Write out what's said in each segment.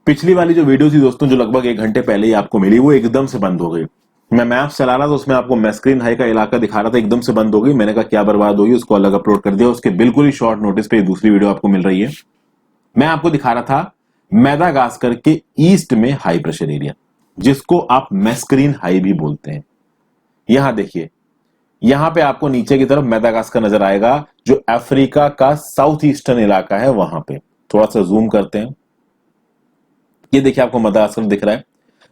पिछली वाली जो वीडियो थी दोस्तों, जो लगभग 1 घंटे पहले ही आपको मिली, वो एकदम से बंद हो गई। मैं मैप चला रहा था, उसमें आपको मैस्क्रीन हाई का इलाका दिखा रहा था, एकदम से बंद हो गई। मैंने कहा क्या बर्बाद होगी, उसको अलग अपलोड कर दिया। उसके बिल्कुल ही शॉर्ट नोटिस पे दूसरी वीडियो आपको मिल रही है। मैं आपको दिखा रहा था मेडागास्कर के ईस्ट में हाई प्रेशर एरिया, जिसको आप मैस्क्रीन हाई भी बोलते हैं। यहां देखिए, यहां पे आपको नीचे की तरफ मेडागास्कर नजर आएगा, जो अफ्रीका का साउथ ईस्टर्न इलाका है। वहां पे थोड़ा सा जूम करते हैं, ये देखिए आपको मेडागास्कर दिख रहा है।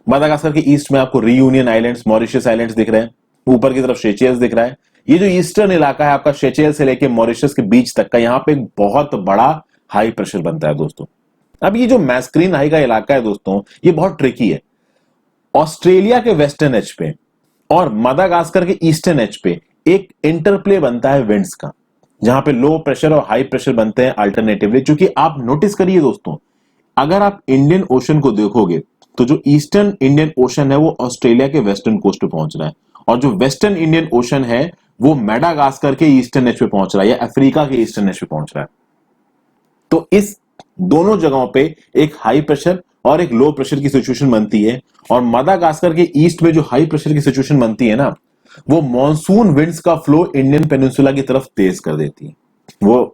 मेडागास्कर के ईस्ट में आपको रियूनियन आइलैंड्स, मॉरिशस आइलैंड्स दिख रहे हैं। ऊपर की तरफ सेचेल्स दिख रहा है। ये जो ईस्टर्न इलाका है आपका, सेचेल्स से लेके मॉरिशस के बीच तक का, यहां पे एक बहुत बड़ा हाई प्रेशर बनता है दोस्तों। अब ये जो मैस्क्रीन हाई का इलाका है दोस्तों, ये बहुत ट्रिकी है। ऑस्ट्रेलिया के वेस्टर्न एज पे और मेडागास्कर के ईस्टर्न एज पे एक इंटरप्ले बनता है विंड्स का, जहां पे लो प्रेशर और हाई प्रेशर बनते हैं अल्टरनेटिवली। क्योंकि आप नोटिस करिए दोस्तों, अगर आप इंडियन ओशन को देखोगे तो जो ईस्टर्न इंडियन ओशन है वो ऑस्ट्रेलिया के वेस्टर्न कोस्ट पे पहुंच रहा है, और जो वेस्टर्न इंडियन ओशन है वो मेडागास्कर के ईस्टर्न एज पे पहुंच रहा है, या अफ्रीका के ईस्टर्न एज पे पहुंच रहा है। तो इस दोनों जगहों पे एक हाई प्रेशर और एक लो प्रेशर की सिचुएशन बनती है। और मेडागास्कर के ईस्ट में जो हाई प्रेशर की सिचुएशन बनती है ना, वो मॉनसून विंड्स का फ्लो इंडियन पेनिनसुला की तरफ तेज कर देती है। वो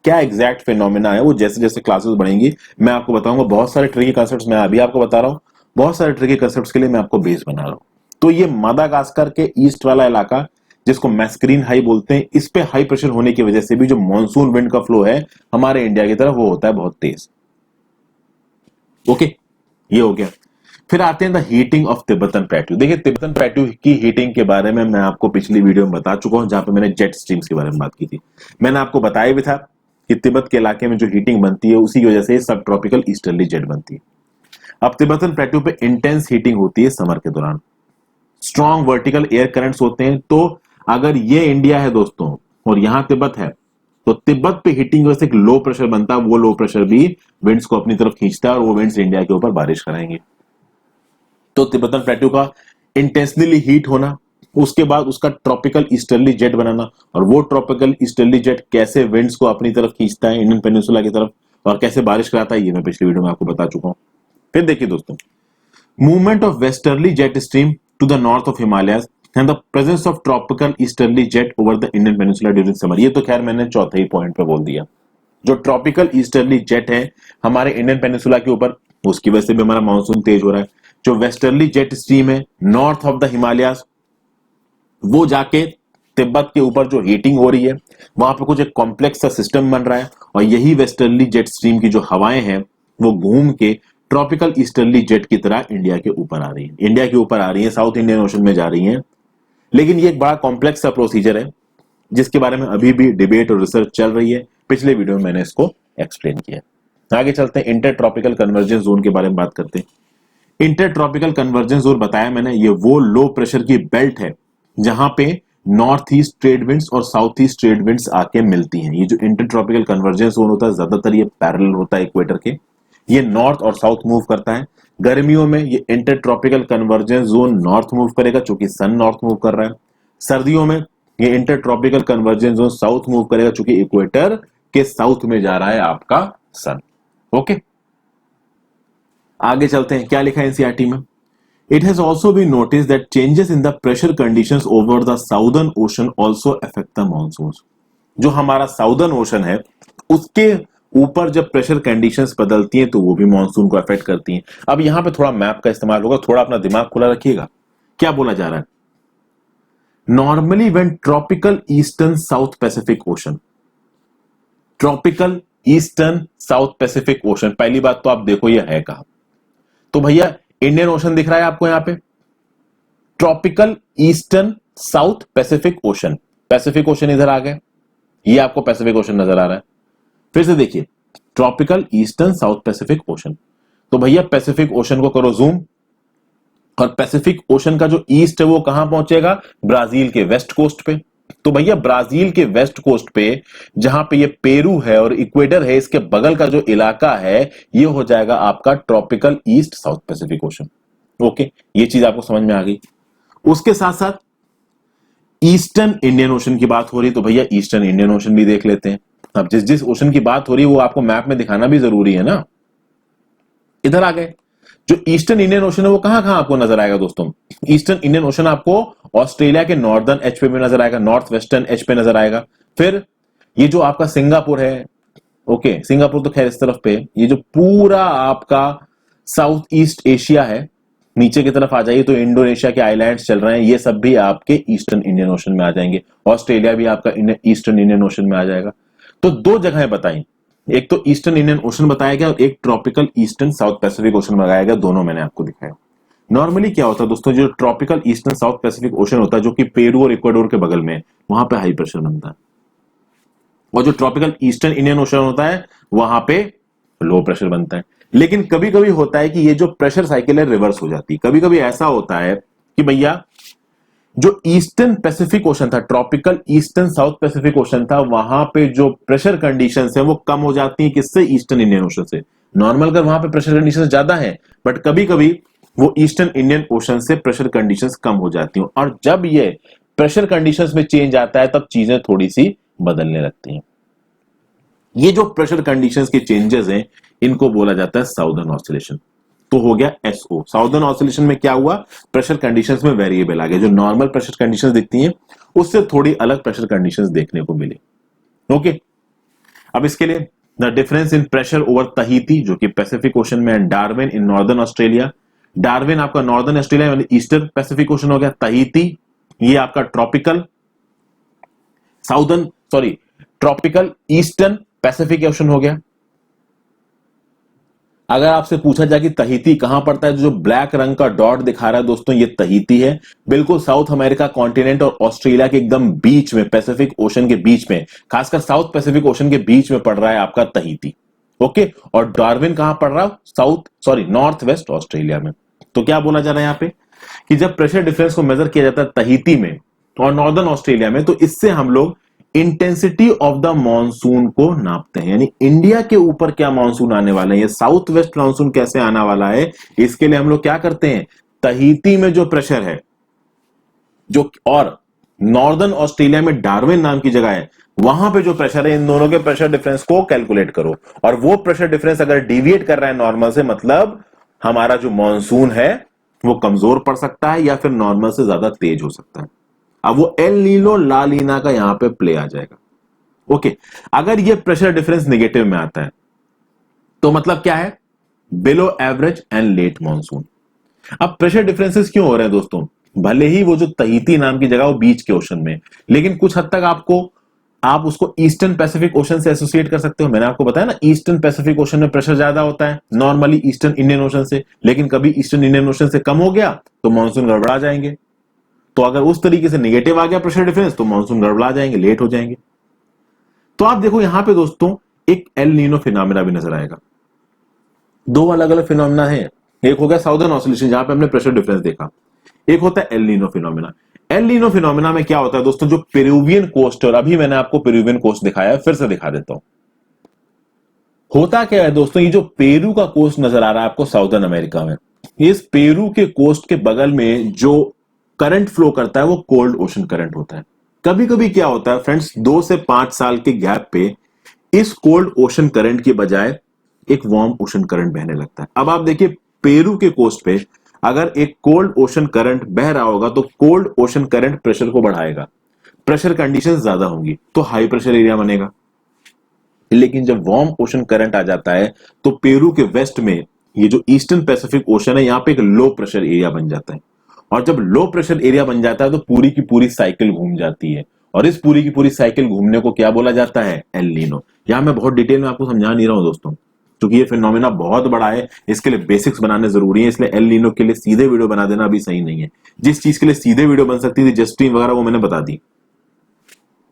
क्या एग्जैक्ट फिनोमेना है, वो जैसे जैसे क्लासेस बढ़ेंगी मैं आपको बताऊंगा। बहुत सारे ट्रिकी कॉन्सेप्ट्स मैं अभी आपको बता रहा हूं, बहुत सारे ट्रिकी कॉन्सेप्ट्स के लिए मैं आपको बेस बना रहा हूं। तो ये मेडागास्कर के ईस्ट वाला इलाका, जिसको मैस्क्रीन हाई बोलते हैं, इस पे हाई प्रेशर होने की वजह से भी जो मॉनसून विंड का फ्लो है हमारे इंडिया की तरफ, वो होता है बहुत तेज। ओके, ये हो गया। फिर आते हैं the heating of Tibetan plateau. देखिए, तिब्बतन प्लेट्यू की हीटिंग के बारे में मैं आपको पिछली वीडियो में बता चुका हूं, जहां पे मैंने जेट स्ट्रीम्स के बारे में बात की थी। मैंने आपको बताया भी था कि तिब्बत के इलाके में जो हीटिंग बनती है, उसी की वजह से सब ट्रॉपिकल ईस्टर्ली जेट बनती है। अब तिब्बतन प्लेट्यू पे इंटेंस हीटिंग होती है समर के दौरान, स्ट्रॉन्ग वर्टिकल एयर करंट्स होते हैं। तो अगर ये इंडिया है दोस्तों और यहां तिब्बत है, तो तिब्बत पे हीटिंग वजह से एक लो प्रेशर बनता है। वो लो प्रेशर भी विंड्स को अपनी तरफ खींचता है, और वो विंड्स इंडिया के ऊपर बारिश कराएंगे। तो तिब्बतन प्लेट्यू का इंटेंसली हीट होना, उसके बाद उसका ट्रॉपिकल ईस्टर्ली जेट बनाना, और वो ट्रॉपिकल ईस्टर्ली जेट कैसे विंड्स को अपनी तरफ खींचता है इंडियन पेनिनसुला की तरफ, और कैसे बारिश कराता है, ये मैं पिछली वीडियो में आपको बता चुका हूं। फिर देखिए दोस्तों, movement of westerly jet stream to the north of Himalayas and the presence of tropical easterly jet over the Indian peninsula during summer. ये तो खैर मैंने चौथे ही पॉइंट पे बोल दिया। जो ट्रॉपिकल ईस्टर्ली जेट है हमारे इंडियन पेनिनसुला के ऊपर, उसकी वजह से भी हमारा मानसून तेज हो रहा है। जो वेस्टर्ली जेट स्ट्रीम है नॉर्थ ऑफ द हिमालयस, वो जाके तिब्बत के ऊपर जो हीटिंग हो रही है, वहां पे कुछ एक कॉम्प्लेक्स सा सिस्टम बन रहा है, और यही वेस्टर्ली जेट स्ट्रीम की जो हवाएं हैं वो घूम के ट्रॉपिकल ईस्टर्ली जेट की तरह इंडिया के ऊपर आ रही है, इंडिया के ऊपर आ रही है, साउथ इंडियन ओशन में जा रही है। लेकिन ये एक बड़ा कॉम्प्लेक्स सा प्रोसीजर है, जिसके बारे में अभी भी डिबेट और रिसर्च चल रही है। पिछले वीडियो में मैंने इसको एक्सप्लेन किया। आगे चलते हैं, इंटर ट्रॉपिकल कन्वर्जेंस जोन के बारे में बात करते हैं। इंटर ट्रॉपिकल कन्वर्जेंस जोन बताया मैंने, ये वो लो प्रेशर की बेल्ट है जहां पे नॉर्थ ईस्ट ट्रेड विंड्स और साउथ ईस्ट ट्रेड विंड्स आके मिलती हैं। ये जो इंटर ट्रॉपिकल कन्वर्जेंस जोन होता है, ज्यादातर ये पैरेलल होता है इक्वेटर के, ये नॉर्थ और साउथ मूव करता है। गर्मियों में ये inter tropical convergence zone north move करेगा, चूंकि सन नॉर्थ मूव कर रहा है। सर्दियों में ये inter tropical convergence zone south move करेगा, चूंकि इक्वेटर के साउथ में जा रहा है आपका सन। ओके, आगे चलते हैं, क्या लिखा है एनसीईआरटी में। It has also been noticed that changes in the pressure conditions over the southern ocean also affect the monsoons. जो हमारा साउदर्न ओशन है उसके ऊपर जब प्रेशर कंडीशंस बदलती हैं तो वो भी मॉनसून को अफेक्ट करती हैं। अब यहां पे थोड़ा मैप का इस्तेमाल होगा, थोड़ा अपना दिमाग खुला रखिएगा। क्या बोला जा रहा है? Normally when tropical eastern south Pacific ocean, tropical eastern south Pacific ocean, पहली बात तो आप देखो ये है कहां। तो भैया इंडियन ओशन दिख रहा है आपको यहां पे, tropical eastern south Pacific ocean, Pacific ocean इधर आ गए, ये आपको पैसिफिक ओशन नजर आ रहा है। फिर से देखिए, tropical eastern south Pacific ocean, तो भैया पैसिफिक ओशन को करो जूम, और पैसिफिक ओशन का जो ईस्ट है वो कहां पहुंचेगा? ब्राजील के वेस्ट कोस्ट पे। तो भैया ब्राजील के वेस्ट कोस्ट पे, जहां पे ये पेरू है और इक्वेटर है, इसके बगल का जो इलाका है ये हो जाएगा आपका tropical east south Pacific ocean. Okay, ये चीज आपको समझ में आ गई। उसके साथ साथ ईस्टर्न इंडियन ओशन की बात हो रही है, तो भैया ईस्टर्न इंडियन ओशन भी देख लेते हैं। अब जिस जिस ओशन की बात हो रही है वो आपको मैप में दिखाना भी जरूरी है ना। इधर आ गए। जो ईस्टर्न इंडियन ओशन है वो कहां कहां आपको नजर आएगा दोस्तों? ईस्टर्न इंडियन ओशन आपको ऑस्ट्रेलिया के नॉर्दर्न एच पे नजर आएगा, नॉर्थ वेस्टर्न एच पे नजर आएगा। फिर ये जो आपका सिंगापुर है, ओके सिंगापुर तो खैर इस तरफ पे, ये जो पूरा आपका साउथ ईस्ट एशिया है, नीचे की तरफ आ जाइए तो इंडोनेशिया के आइलैंड्स चल रहे हैं, ये सब भी आपके ईस्टर्न इंडियन ओशन में आ जाएंगे। ऑस्ट्रेलिया भी आपका ईस्टर्न इंडियन ओशन में आ जाएगा। तो दो जगहें बताई, एक तो ईस्टर्न इंडियन ओशन बताया गया और एक tropical eastern south Pacific ocean बताया गया, दोनों मैंने आपको दिखाया। नॉर्मली क्या होता है दोस्तों, जो tropical eastern south Pacific ocean होता है जो कि पेरू और इक्वाडोर के बगल में, वहां पे हाई प्रेशर बनता है, और जो ट्रॉपिकल ईस्टर्न इंडियन ओशन होता है वहां पे लो प्रेशर बनता है। लेकिन कभी कभी होता है कि ये जो प्रेशर साइकिल है रिवर्स हो जाती है। कभी कभी ऐसा होता है कि भैया जो ईस्टर्न पैसिफिक ओशन था, tropical eastern south Pacific ocean था, वहां पे जो प्रेशर कंडीशंस है वो कम हो जाती हैं, किससे? ईस्टर्न इंडियन ओशन से। नॉर्मल अगर वहां पे प्रेशर कंडीशंस ज्यादा है, बट कभी कभी वो ईस्टर्न इंडियन ओशन से प्रेशर कंडीशंस कम हो जाती हैं, और जब ये प्रेशर कंडीशंस में चेंज आता है तब चीजें थोड़ी सी बदलने लगती हैं। ये जो प्रेशर कंडीशंस के चेंजेस हैं इनको बोला जाता है साउदर्न ऑसिलेशन। तो हो गया एसओ। साउदर्न ऑसिलेशन में क्या हुआ? प्रेशर कंडीशंस में वेरिएबल आ गया, जो नॉर्मल प्रेशर कंडीशंस दिखती हैं उससे थोड़ी अलग प्रेशर कंडीशंस देखने को मिली। ओके, अब इसके लिए the difference in pressure over Tahiti जो कि पैसिफिक ओशन में, and Darwin in northern Australia. Darwin आपका नॉर्दर्न ऑस्ट्रेलिया यानी ईस्टर्न पैसिफिक ओशन हो गया, तहीती ये आपका tropical southern sorry tropical eastern Pacific Ocean हो गया। अगर आपसे पूछा जाए कि तहीती कहां पड़ता है, जो ब्लैक रंग का डॉट दिखा रहा है दोस्तों ये तहीती है, बिल्कुल साउथ अमेरिका कॉन्टिनेंट और ऑस्ट्रेलिया के एकदम बीच में, पैसिफिक ओशन के बीच में, खासकर साउथ पैसिफिक ओशन के बीच में पड़ रहा है आपका तहीती। ओके, और डार्विन कहां पड़ रहा है? नॉर्थ वेस्ट ऑस्ट्रेलिया में। तो क्या बोला जा रहा है यहां पे कि जब प्रेशर डिफरेंस को मेजर किया जाता है तहीती में और नॉर्दर्न ऑस्ट्रेलिया में, तो इससे हम लोग इंटेंसिटी ऑफ द मॉनसून को नापते हैं, यानी इंडिया के ऊपर क्या मॉनसून आने वाला है, ये साउथ वेस्ट मॉनसून कैसे आने वाला है, इसके लिए हम लोग क्या करते हैं, तहीती में जो प्रेशर है जो, और नॉर्दर्न ऑस्ट्रेलिया में डार्विन नाम की जगह है, वहां पे जो प्रेशर है, इन दोनों के प्रेशर डिफरेंस को कैलकुलेट करो, और वो प्रेशर डिफरेंस अगर डिविएट कर रहा है नॉर्मल से, मतलब हमारा जो मॉनसून है वो कमजोर पड़ सकता है या फिर नॉर्मल से ज्यादा तेज हो सकता है। अब वो एल नीनो ला लीना का यहां पे प्ले आ जाएगा। ओके, अगर ये प्रेशर डिफरेंस नेगेटिव में आता है तो मतलब क्या है? Below average and let monsoon. अब प्रेशर डिफरेंसेस क्यों हो रहे हैं दोस्तों? भले ही वो जो तहीती नाम की जगह वो बीच के ओशन में, लेकिन कुछ हद तक आप उसको ईस्टर्न पैसिफिक ओशन से एसोसिएट कर सकते हो। मैंने आपको बताया ना, ईस्टर्न पैसिफिक ओशन में प्रेशर ज्यादा होता है नॉर्मली ईस्टर्न इंडियन ओशन से, लेकिन कभी ईस्टर्न इंडियन ओशन से कम हो गया तो मानसून गड़बड़ा जाएंगे। तो अगर उस तरीके से नेगेटिव आ गया प्रेशर डिफरेंस तो मानसून गड़बड़ा जाएंगे, लेट हो जाएंगे। तो आप देखो यहां पे दोस्तों एक एल नीनो फिनोमेना भी नजर आएगा। दो अलग अलग फिनोमेना है, एक हो गया साउदर्न ऑसिलेशन जहां पे हमने प्रेशर डिफरेंस देखा, एक होता है El Nino phenomena. El Nino phenomena में क्या होता है दोस्तों, जो पेरुवियन कोस्ट, और अभी मैंने आपको पेरुवियन कोस्ट दिखाया, फिर से दिखा देता हूं। होता क्या है दोस्तों, ये जो पेरू का कोस्ट नजर आ रहा है आपको साउदर्न अमेरिका में, इस पेरू के कोस्ट के बगल में जो करंट फ्लो करता है वो कोल्ड ओशन करंट होता है। कभी कभी क्या होता है फ्रेंड्स, 2 से 5 साल के गैप पे इस कोल्ड ओशन करंट की बजाय एक वार्म ओशन करंट बहने लगता है। अब आप देखिए पेरू के कोस्ट पे अगर एक कोल्ड ओशन करंट बह रहा होगा तो कोल्ड ओशन करंट प्रेशर को बढ़ाएगा, प्रेशर कंडीशंस ज्यादा होंगी तो हाई प्रेशर एरिया बनेगा। लेकिन जब वार्म ओशन करंट आ जाता है तो पेरू के वेस्ट में ये जो ईस्टर्न पैसिफिक ओशन है, यहां पे एक लो प्रेशर एरिया बन जाता है, और जब लो प्रेशर एरिया बन जाता है तो पूरी की पूरी साइकिल घूम जाती है, और इस पूरी की पूरी साइकिल घूमने को क्या बोला जाता है? El Nino. यहां मैं बहुत डिटेल में आपको समझा नहीं रहा हूं दोस्तों, क्योंकि ये फिनोमेना बहुत बड़ा है, इसके लिए बेसिक्स बनाने जरूरी है, इसलिए एल नीनो के लिए सीधे वीडियो बना देना अभी सही नहीं है। जिस चीज के लिए सीधे वीडियो बन सकती थी, जस्टिन वगैरह, वो मैंने बता दी,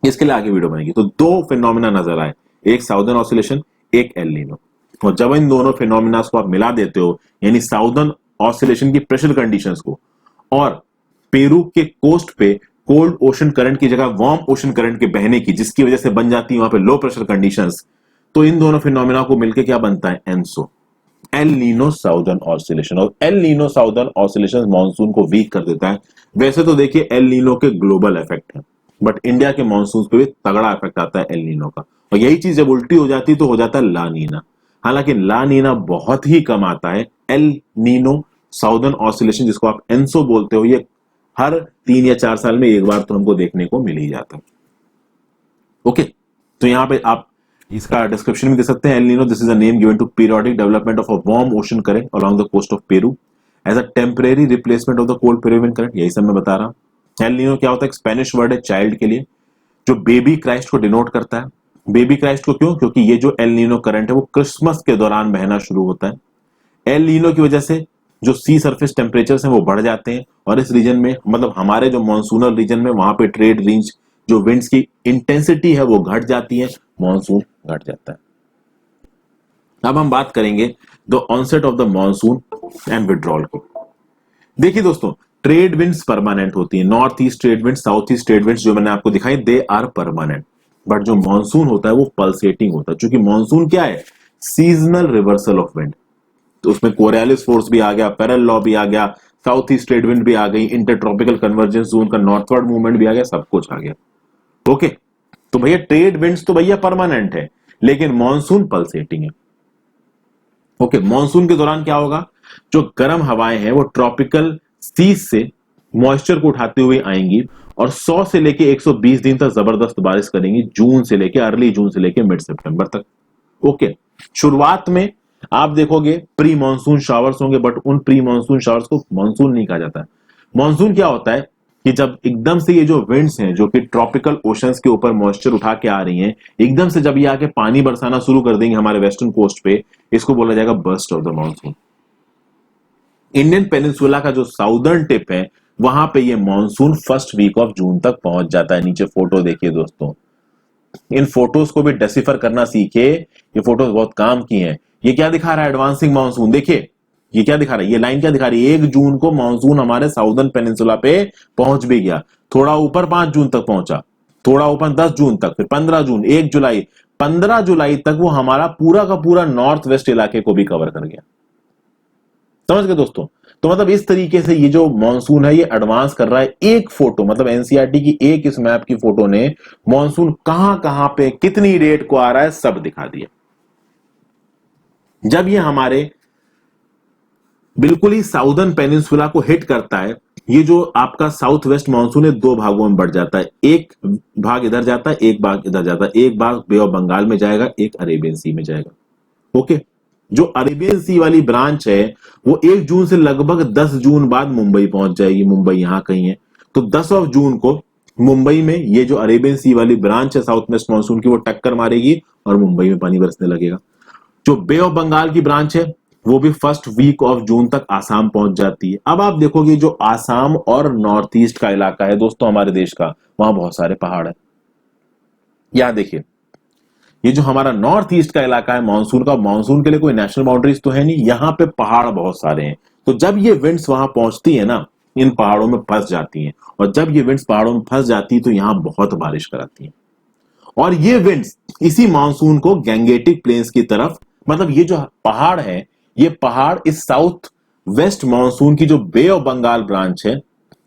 इसके लिए आगे वीडियो बनेगी। तो दो फिनोमेना नजर आए, एक साउदर्न ऑसिलेशन, एक एल नीनो, और जब इन दोनों फिनोमेना को आप मिला देते हो, यानी साउदर्न ऑसिलेशन की प्रेशर कंडीशंस को और पेरू के कोस्ट पे कोल्ड ओशन करंट की जगह वार्म ओशन करंट के बहने की, जिसकी वजह से बन जाती है वहां पे लो प्रेशर कंडीशंस, तो इन दोनों फिनोमेना को मिलकर क्या बनता है? ENSO, El Nino southern oscillation. और El Nino southern oscillation monsoon को वीक कर देता है। वैसे तो देखिए एल नीनो के ग्लोबल इफेक्ट है, बट इंडिया के मॉनसून पे भी तगड़ा इफेक्ट आता है एल नीनो का, और यही चीज जब उल्टी हो जाती है तो हो जाता है ला नीना। हालांकि ला नीना बहुत ही कम आता है। एल नीनो साउदर्न ऑसिलेशन, जिसको आप एनसो बोलते हो, ये हर 3 या 4 साल में एक बार तो हमको देखने को मिल ही जाता है। ओके, तो यहां पे आप इसका डिस्क्रिप्शन भी दे सकते हैं। El Nino, this is a name given to periodic development of a warm ocean current along the coast of Peru as a temporary replacement of the cold Peruvian current. यही सब मैं बता रहा हूं। एल नीनो क्या होता है? Spanish word है चाइल्ड के लिए, जो बेबी क्राइस्ट को डिनोट करता है। बेबी क्राइस्ट को क्यों? क्योंकि ये जो एल नीनो करंट है वो क्रिसमस के दौरान बहना शुरू होता है। एल नीनो की वजह से जो सी सरफेस टेम्परेचर्स हैं वो बढ़ जाते हैं, और इस रीजन में, मतलब हमारे जो मॉनसूनल रीजन में, वहां पे ट्रेड रेंज, जो विंड्स की इंटेंसिटी है वो घट जाती है, मॉनसून घट जाता है। अब हम बात करेंगे the onset of the monsoon and withdrawal की। देखिए दोस्तों, ट्रेड विंड्स परमानेंट होती है। North east trade wind, south east trade winds जो मैंने आपको दिखाई, दे आर परमानेंट। बट जो मॉनसून होता है वो पल्सेटिंग होता है, क्योंकि मॉनसून क्या है? Seasonal reversal of wind. तो उसमें कोरियालिस फोर्स भी आ गया, पैरेलल लॉ भी आ गया, साउथ ईस्ट ट्रेड विंड भी आ गई, इंटरट्रॉपिकल कन्वर्जेंस जोन का नॉर्थवर्ड मूवमेंट भी आ गया, सब कुछ आ गया। ओके, तो भैया ट्रेड विंड्स तो भैया परमानेंट है, लेकिन मॉनसून पल्सेटिंग है। ओके, मॉनसून के दौरान क्या होगा? जो गर्म हवाएं हैं वो ट्रॉपिकल सीज से मॉइस्चर को उठाते हुए आएंगी और 100 से लेके 120 दिन तक जबरदस्त बारिश करेंगी, जून से लेके, अर्ली जून से लेके मिड सितंबर तक। ओके, शुरुआत में आप देखोगे प्री मानसून शावर्स होंगे, बट उन प्री मानसून शावर्स को मानसून नहीं कहा जाता है। मानसून क्या होता है कि जब एकदम से ये जो विंड्स हैं जो कि ट्रॉपिकल ओशंस के ऊपर मॉइस्चर उठा के आ रही हैं, एकदम से जब ये आके पानी बरसाना शुरू कर देंगे हमारे वेस्टर्न कोस्ट पे, इसको बोला जाएगा burst of the monsoon. Indian peninsula का जो साउदर्न टिप है, वहां पे ये monsoon first week of June तक पहुंच जाता है। नीचे फोटो देखिए दोस्तों, इन फोटोज को भी डेसिफर करना सीखे, ये फोटोज बहुत काम की हैं। ये क्या दिखा रहा है? Advancing monsoon. देखिए ये क्या दिखा रहा है, ये लाइन क्या दिखा रही है? 1 जून को मानसून हमारे साउदर्न पेनिनसुला पे पहुंच भी गया, थोड़ा ऊपर 5 जून तक पहुंचा, थोड़ा ऊपर 10 जून तक, फिर 15 जून, 1 जुलाई, 15 जुलाई तक वो हमारा पूरा का पूरा नॉर्थ वेस्ट इलाके को भी कवर कर गया। समझ गए दोस्तों? तो मतलब इस तरीके से ये जो मॉनसून है ये एडवांस कर रहा है। एक फोटो, मतलब एनसीईआरटी की एक इस मैप की फोटो ने मॉनसून कहां कहां पे कितनी रेट को आ रहा है सब दिखा दिया। जब ये हमारे बिल्कुल ही साउदर्न पेनिनसुला को हिट करता है, ये जो आपका साउथ वेस्ट मानसून है 2 भागों में बढ़ जाता है। एक भाग इधर जाता है, एक भाग इधर जाता है। एक भाग बे ऑफ बंगाल में जाएगा, एक अरेबियन सी में जाएगा। ओके, जो अरेबियन सी वाली ब्रांच है वो 1 जून से लगभग 10 जून बाद मुंबई पहुंच जाएगी। मुंबई यहां कहीं है, तो 10 ऑफ जून को मुंबई में ये जो अरेबियन सी वाली ब्रांच है साउथ वेस्ट मानसून की, वो टक्कर मारेगी और मुंबई में पानी बरसने लगेगा। जो बे ऑफ बंगाल की ब्रांच है वो भी फर्स्ट वीक ऑफ जून तक आसाम पहुंच जाती है। अब आप देखोगे जो आसाम और नॉर्थ ईस्ट का इलाका है दोस्तों हमारे देश का, वहां बहुत सारे पहाड़ है। यहां देखिए, ये जो हमारा नॉर्थ ईस्ट का इलाका है मानसून का, मानसून के लिए कोई नेशनल बाउंड्रीज तो है नहीं, यहां पे पहाड़ बहुत सारे हैं। तो जब ये विंड्स वहां पहुंचती है ना, इन पहाड़ों में फंस जाती हैं, और जब ये विंड्स पहाड़ों में फंस जाती है तो यहां बहुत बारिश कराती है। और ये विंड्स इसी मानसून को गैंगेटिक प्लेन्स की तरफ, मतलब ये जो पहाड़ है, ये पहाड़ इस साउथ वेस्ट मानसून की जो बे ऑफ बंगाल ब्रांच है,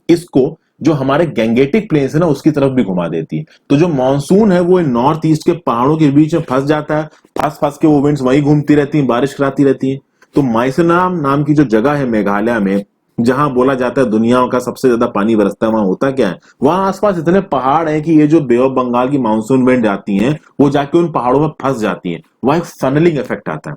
इसको जो हमारे गैंगेटिक प्लेन्स है ना उसकी तरफ भी घुमा देती है। तो जो मानसून है वो नॉर्थ ईस्ट के पहाड़ों के बीच में फंस जाता है, फंस फंस के वो विंड्स वहीं घूमती रहती हैं, बारिश कराती रहती हैं। तो माइसनाम नाम की जो जगह है मेघालय में, जहां बोला जाता है दुनिया का सबसे ज्यादा पानी बरसता है, वहां होता क्या है? वहां आसपास इतने पहाड़ हैं कि ये जो बे ऑफ बंगाल की मानसून विंड आती हैं वो जाके उन पहाड़ों में फंस जाती हैं। वहां एक फनलिंग इफेक्ट आता है,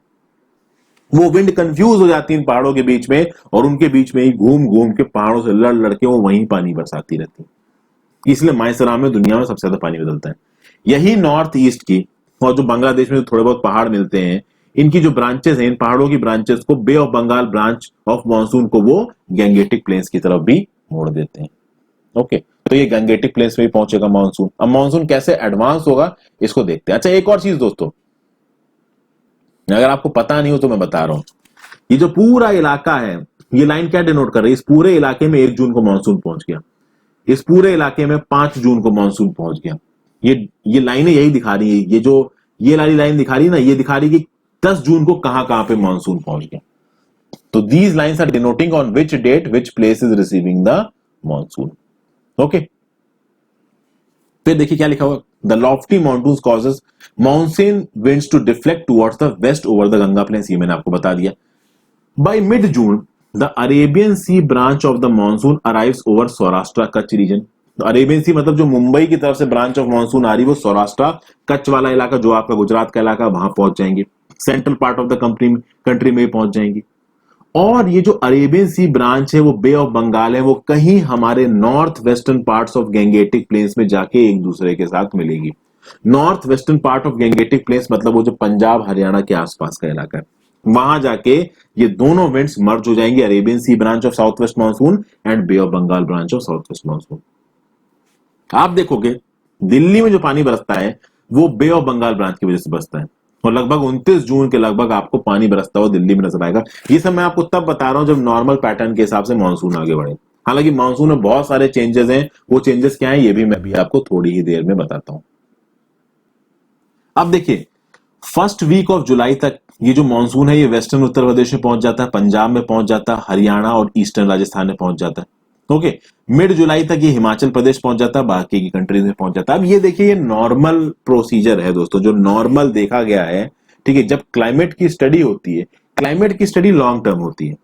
वो विंड कंफ्यूज हो जाती है इन पहाड़ों के बीच में, और उनके बीच में ही घूम घूम के पहाड़ों से लड़ लड़ के वो वहीं पानी बरसाती रहती है। इसलिए माइसराम में दुनिया में सबसे ज्यादा पानी बदलता है। यही नॉर्थ ईस्ट की और जो बांग्लादेश में थोड़े बहुत पहाड़ मिलते हैं, इनकी जो ब्रांचेस हैं, इन पहाड़ों की ब्रांचेस को bay of Bengal branch of monsoon को वो गैंगेटिक प्लेन्स की तरफ भी मोड़ देते हैं। ओके, तो ये गैंगेटिक प्लेन्स में भी पहुंचेगा मानसून। अब मानसून कैसे एडवांस होगा इसको देखते हैं। अच्छा, एक और चीज दोस्तों, अगर आपको पता नहीं हो तो मैं बता रहा हूं, ये जो पूरा इलाका है, ये लाइन क्या डिनोट कर रही है? इस पूरे इलाके में 1 जून को मानसून पहुंच गया, इस पूरे इलाके में 5 जून को मानसून पहुंच गया। ये लाइनें यही दिखा रही है, ये जो ये वाली लाइन दिखा रही है ना, ये दिखा रही है कि 10 जून को कहां कहां पे मानसून पहुंच गया। तो these lines are denoting on which date which place is receiving the monsoon. Okay, फिर देखिए क्या लिखा हुआ, the lofty mountains causes monsoon winds to deflect towards the west over the Ganga plains, ये मैंने आपको बता दिया। By mid June the Arabian C branch of the monsoon arrives over Saurashtra Kutch region. Arabian Sea मतलब जो मुंबई की तरफ से ब्रांच ऑफ मानसून आ रही है वो सौराष्ट्र कच्छ वाला इलाका, जो आपका गुजरात का इलाका, वहां पहुंच जाएंगे, central part of the country में पहुंच जाएंगी। और ये जो अरेबियन सी ब्रांच है वो बे ऑफ बंगाल है, वो कहीं हमारे north western parts of Gangetic plains में जाके एक दूसरे के साथ मिलेगी। North western part of Gangetic plains मतलब वो जो पंजाब हरियाणा के आसपास का इलाका है, वहां जाके ये दोनों विंड्स मर्ज हो जाएंगे, Arabian C branch of south west monsoon and Bay of Bengal branch of south west monsoon. आप देखोगे दिल्ली में जो पानी बरसता है वो बे ऑफ बंगाल ब्रांच की वजह से बरसता है, और लगभग 29 जून के लगभग आपको पानी बरसता हुआ दिल्ली में नजर आएगा। ये सब मैं आपको तब बता रहा हूं जब नॉर्मल पैटर्न के हिसाब से मानसून आगे बढ़े। हालांकि मानसून में बहुत सारे चेंजेस हैं, वो चेंजेस क्या है ये भी मैं भी आपको थोड़ी ही देर में बताता हूं। अब देखिए फर्स्ट वीक ऑफ जुलाई तक ये जो मानसून है ये वेस्टर्न उत्तर प्रदेश में पहुंच जाता है, पंजाब में पहुंच जाता है, हरियाणा और ईस्टर्न राजस्थान में पहुंच जाता है। ओके, मिड जुलाई तक ये हिमाचल प्रदेश पहुंच जाता है, बाकी की कंट्रीज में पहुंच जाता है। अब ये देखिए ये नॉर्मल प्रोसीजर है दोस्तों, जो नॉर्मल देखा गया है। ठीक है, जब क्लाइमेट की स्टडी होती है, क्लाइमेट की स्टडी लॉन्ग टर्म होती है।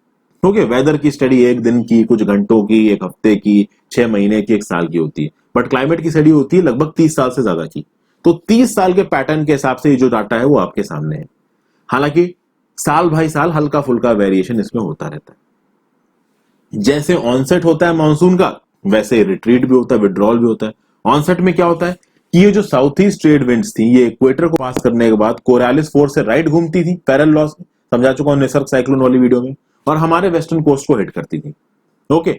ओके, वेदर की स्टडी एक दिन की, कुछ घंटों की, एक हफ्ते की, 6 महीने की, 1 साल की होती है, बट क्लाइमेट की स्टडी होती है लगभग 30 साल से ज्यादा की। तो 30 साल के पैटर्न के हिसाब से ये जो डाटा है वो आपके सामने है। हालांकि साल भाई साल हल्का फुल्का वेरिएशन इसमें होता रहता है। जैसे ऑनसेट होता है मानसून का, वैसे रिट्रीट भी होता है, विड्रॉल भी होता है। ऑनसेट में क्या होता है कि ये जो साउथ ईस्ट ट्रेड विंड्स थी ये इक्वेटर को पास करने के बाद कोरियालिस फोर्स से राइट घूमती थी, पैरेलल लॉ समझा चुका हूं निसर्ग साइक्लोन वाली वीडियो में, और हमारे वेस्टर्न कोस्ट को हिट करती थी। ओके,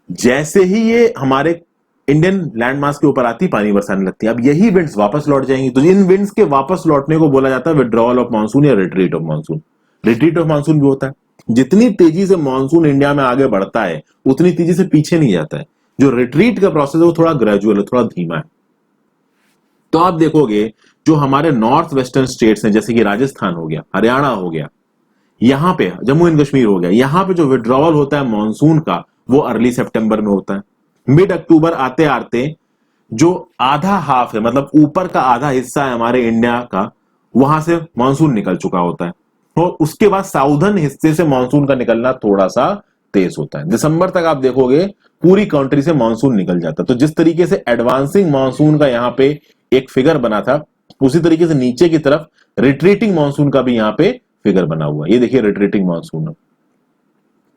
जैसे ही ये हमारे इंडियन लैंड मास के ऊपर आती, पानी बरसाने लगती है। अब यही विंड्स वापस लौट जाएंगी, तो इन विंड्स के वापस लौटने को बोला जाता है विड्रॉल ऑफ मानसून या retreat of monsoon. Retreat of monsoon भी होता है, जितनी तेजी से मानसून इंडिया में आगे बढ़ता है उतनी तेजी से पीछे नहीं जाता है। जो रिट्रीट का प्रोसेस है वो थोड़ा ग्रेजुअल है, थोड़ा धीमा है। तो आप देखोगे जो हमारे नॉर्थ वेस्टर्न स्टेट्स हैं, जैसे कि राजस्थान हो गया, हरियाणा हो गया, यहां पे जम्मू एंड कश्मीर हो गया, यहां पे जो विड्रॉवल होता है मानसून का वो अर्ली सितंबर में होता है। मिड अक्टूबर आते आते जो आधा हाफ है, मतलब ऊपर का आधा हिस्सा है हमारे इंडिया का, वहां से मानसून निकल चुका होता है। और उसके बाद साउदर्न हिस्से से मानसून का निकलना थोड़ा सा तेज होता है। दिसंबर तक आप देखोगे पूरी कंट्री से मानसून निकल जाता है। तो जिस तरीके से एडवांसिंग मानसून का यहाँ पे एक फिगर बना था, उसी तरीके से नीचे की तरफ रिट्रीटिंग मानसून का भी यहाँ पे फिगर बना हुआ है। ये देखिए रिट्रीटिंग मानसून